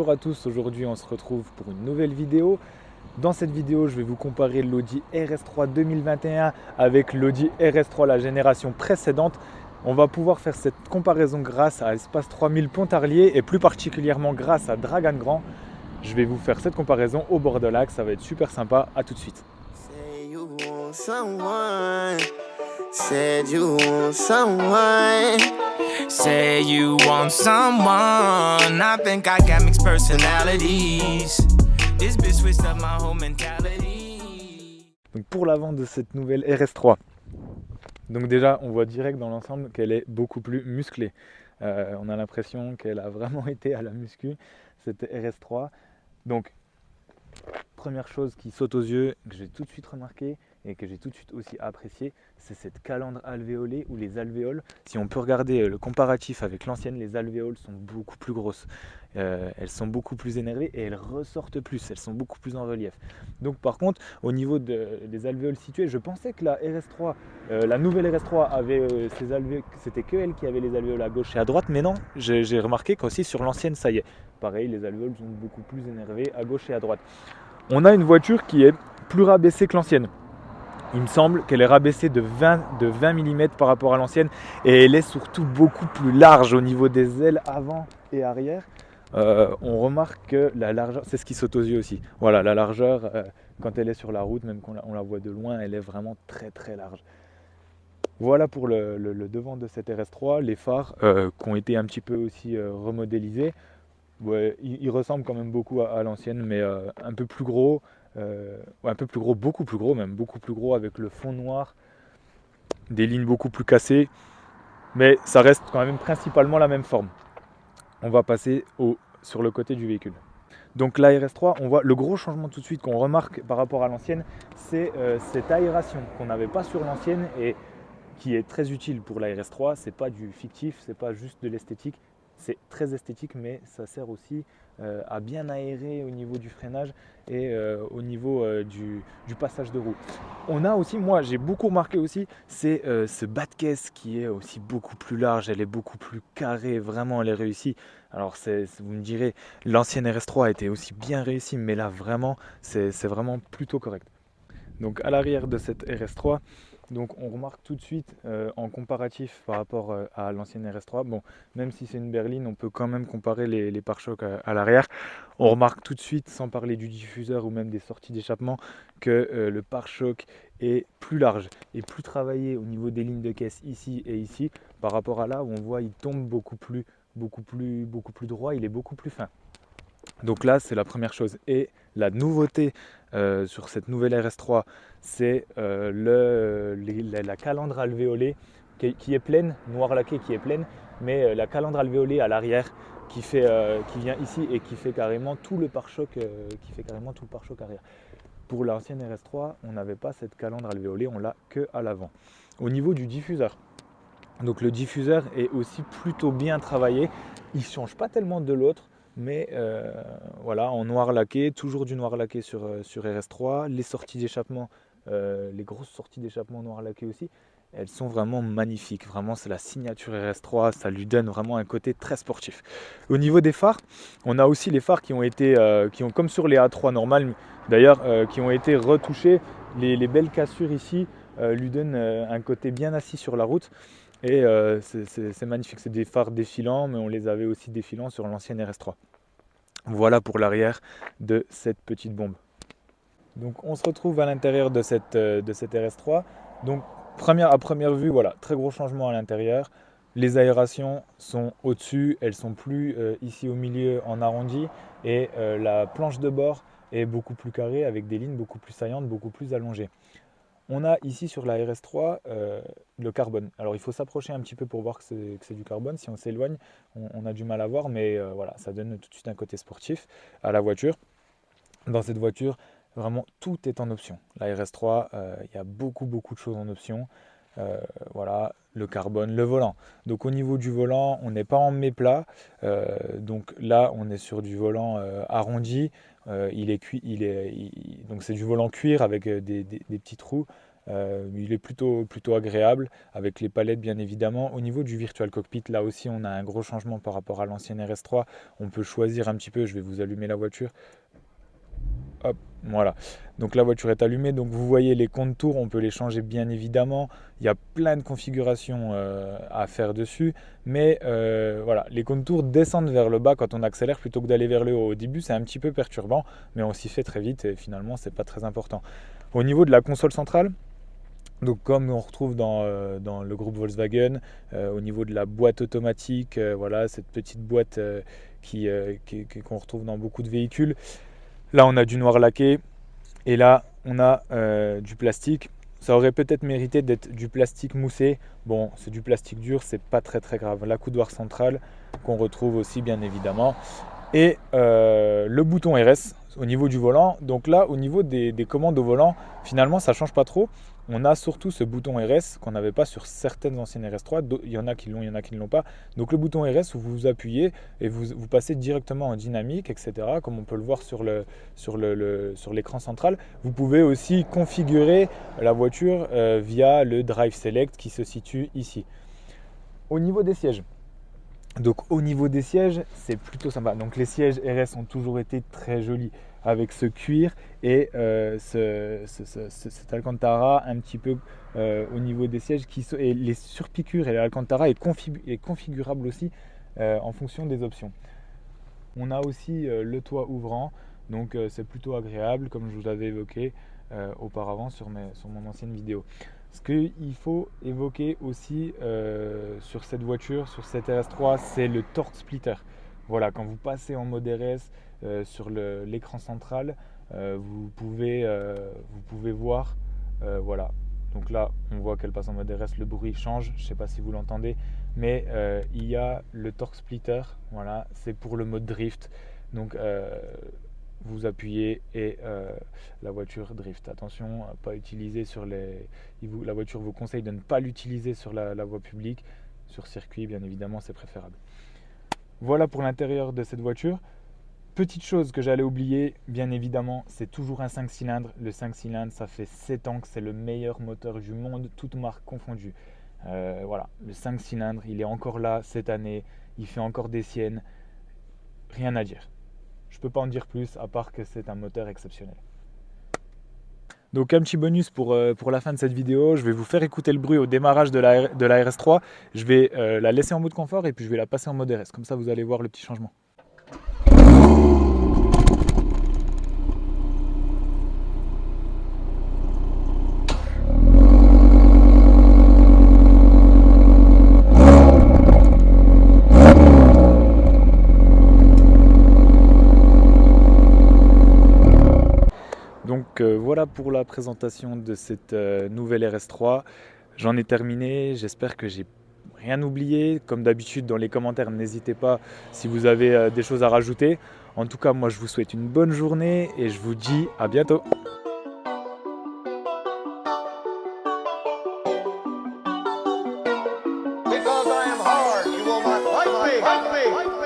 Bonjour à tous, aujourd'hui on se retrouve pour une nouvelle vidéo. Dans cette vidéo, je vais vous comparer l'Audi RS3 2021 avec l'Audi RS3 la génération précédente. On va pouvoir faire cette comparaison grâce à Espace 3000 Pontarlier et plus particulièrement grâce à Dragan Grand. Je vais vous faire cette comparaison au bord de l'axe, ça va être super sympa, à tout de suite. Say you want someone. I think I got mixed personalities. This bitch switched up my whole mentality. Donc pour l'avant de cette nouvelle RS3, donc déjà on voit direct dans l'ensemble qu'elle est beaucoup plus musclée. On a l'impression qu'elle a vraiment été à la muscu, cette RS3. Donc première chose qui saute aux yeux, que j'ai tout de suite remarqué et que j'ai tout de suite aussi apprécié, c'est cette calandre alvéolée ou les alvéoles. Si on peut regarder le comparatif avec l'ancienne, les alvéoles sont beaucoup plus grosses. Elles sont beaucoup plus énervées et elles ressortent plus, elles sont beaucoup plus en relief. Donc par contre, au niveau des alvéoles situées, je pensais que la RS3, la nouvelle RS3 avait ses alvéoles, c'était que elle qui avait les alvéoles à gauche et à droite, mais non, j'ai remarqué qu'aussi sur l'ancienne, ça y est. Pareil, les alvéoles sont beaucoup plus énervées à gauche et à droite. On a une voiture qui est plus rabaissée que l'ancienne. Il me semble qu'elle est rabaissée de 20 mm par rapport à l'ancienne et elle est surtout beaucoup plus large au niveau des ailes avant et arrière. On remarque que la largeur, c'est ce qui saute aux yeux aussi. Voilà, la largeur, quand elle est sur la route, même quand on la voit de loin, elle est vraiment très très large. Voilà pour le devant de cette RS3, les phares qui ont été un petit peu aussi remodélisés. Ouais, il ressemble quand même beaucoup à l'ancienne, mais un peu plus gros, ouais, un peu plus gros, beaucoup plus gros même, beaucoup plus gros avec le fond noir, des lignes beaucoup plus cassées, mais ça reste quand même principalement la même forme. On va passer sur le côté du véhicule. Donc la RS3, on voit le gros changement tout de suite qu'on remarque par rapport à l'ancienne, c'est cette aération qu'on n'avait pas sur l'ancienne et qui est très utile pour la RS3. C'est pas du fictif, c'est pas juste de l'esthétique. C'est très esthétique, mais ça sert aussi à bien aérer au niveau du freinage et au niveau du passage de roue. On a aussi, moi j'ai beaucoup remarqué aussi, c'est ce bas de caisse qui est aussi beaucoup plus large, elle est beaucoup plus carrée, vraiment elle est réussie. Alors vous me direz, l'ancienne RS3 a été aussi bien réussie, mais là vraiment, c'est vraiment plutôt correct. Donc à l'arrière de cette RS3, donc on remarque tout de suite en comparatif par rapport à l'ancienne RS3, bon, même si c'est une berline, on peut quand même comparer les pare-chocs à l'arrière. On remarque tout de suite, sans parler du diffuseur ou même des sorties d'échappement, que le pare-choc est plus large et plus travaillé au niveau des lignes de caisse ici et ici, par rapport à là où on voit il tombe beaucoup plus droit, il est beaucoup plus fin. Donc là, c'est la première chose. Et la nouveauté sur cette nouvelle RS3, c'est la calandre alvéolée qui est pleine, noir laqué qui est pleine, mais la calandre alvéolée à l'arrière qui vient ici et qui fait carrément tout le pare-choc, arrière. Pour l'ancienne RS3, on n'avait pas cette calandre alvéolée, on l'a que à l'avant. Au niveau du diffuseur, donc le diffuseur est aussi plutôt bien travaillé. Il ne change pas tellement de l'autre, mais voilà, en noir laqué, toujours du noir laqué sur RS3. Les sorties d'échappement, les grosses sorties d'échappement noir laqué aussi, elles sont vraiment magnifiques. Vraiment, c'est la signature RS3, ça lui donne vraiment un côté très sportif. Au niveau des phares, on a aussi les phares qui ont été, comme sur les A3 normales, d'ailleurs, qui ont été retouchés. Les belles cassures ici lui donnent un côté bien assis sur la route. Et c'est magnifique, c'est des phares défilants, mais on les avait aussi défilants sur l'ancienne RS3. Voilà pour l'arrière de cette petite bombe. Donc on se retrouve à l'intérieur de cette RS3. Donc à première vue, voilà, très gros changement à l'intérieur. Les aérations sont au-dessus, elles sont plus ici au milieu en arrondi et la planche de bord est beaucoup plus carrée avec des lignes beaucoup plus saillantes, beaucoup plus allongées. On a ici sur la RS3 le carbone. Alors il faut s'approcher un petit peu pour voir que c'est du carbone. Si on s'éloigne, on a du mal à voir, mais voilà, ça donne tout de suite un côté sportif à la voiture. Dans cette voiture, vraiment tout est en option. La RS3, il y a beaucoup de choses en option. Voilà, le carbone, le volant. Donc au niveau du volant, on n'est pas en méplat. Donc là, on est sur du volant arrondi. Donc c'est du volant cuir avec des petits trous. Il est plutôt agréable avec les palettes bien évidemment. Au niveau du Virtual Cockpit, là aussi on a un gros changement par rapport à l'ancienne RS3. On peut choisir un petit peu, je vais vous allumer la voiture. Hop, voilà. Donc la voiture est allumée, donc vous voyez les contours, on peut les changer bien évidemment. Il y a plein de configurations à faire dessus, mais voilà, les contours descendent vers le bas quand on accélère plutôt que d'aller vers le haut. Au début, c'est un petit peu perturbant, mais on s'y fait très vite et finalement, c'est pas très important. Au niveau de la console centrale, donc comme on retrouve dans le groupe Volkswagen, au niveau de la boîte automatique, voilà, cette petite boîte qu'on retrouve dans beaucoup de véhicules. Là, on a du noir laqué et là, on a du plastique. Ça aurait peut-être mérité d'être du plastique moussé. Bon, c'est du plastique dur, c'est pas très très grave. La coudoir centrale qu'on retrouve aussi bien évidemment. Et le bouton RS au niveau du volant. Donc là, au niveau des commandes au volant, finalement, ça ne change pas trop. On a surtout ce bouton RS qu'on n'avait pas sur certaines anciennes RS3. Il y en a qui l'ont, il y en a qui ne l'ont pas. Donc le bouton RS où vous appuyez et vous passez directement en dynamique, etc. Comme on peut le voir sur l'écran central. Vous pouvez aussi configurer la voiture via le Drive Select qui se situe ici. Au niveau des sièges. Donc au niveau des sièges, c'est plutôt sympa. Donc les sièges RS ont toujours été très jolis avec ce cuir et cet Alcantara un petit peu au niveau des sièges et les surpiqûres et l'Alcantara est configurable aussi en fonction des options. On a aussi le toit ouvrant, donc c'est plutôt agréable comme je vous l'avais évoqué auparavant sur mon ancienne vidéo. Ce qu'il faut évoquer aussi sur cette voiture, sur cette RS3, c'est le torque splitter. Voilà, quand vous passez en mode RS sur l'écran central, vous pouvez voir, voilà. Donc là, on voit qu'elle passe en mode RS, le bruit change, je ne sais pas si vous l'entendez, mais il y a le torque splitter, voilà, c'est pour le mode drift. Donc vous appuyez et la voiture drift. Attention à pas utiliser la voiture vous conseille de ne pas l'utiliser sur la voie publique. Sur circuit, bien évidemment, c'est préférable. Voilà pour l'intérieur de cette voiture. Petite chose que j'allais oublier, bien évidemment, c'est toujours un 5 cylindres. Le 5 cylindres, ça fait 7 ans que c'est le meilleur moteur du monde, toutes marques confondues. Voilà, le 5 cylindres, il est encore là cette année, il fait encore des siennes. Rien à dire. Je ne peux pas en dire plus, à part que c'est un moteur exceptionnel. Donc un petit bonus pour la fin de cette vidéo, je vais vous faire écouter le bruit au démarrage de la RS3. Je vais la laisser en mode confort et puis je vais la passer en mode RS. Comme ça, vous allez voir le petit changement. Donc voilà pour la présentation de cette nouvelle RS3. J'en ai terminé, j'espère que j'ai rien oublié. Comme d'habitude dans les commentaires, n'hésitez pas si vous avez des choses à rajouter. En tout cas, moi je vous souhaite une bonne journée et je vous dis à bientôt. Because I am hard, you will not like me.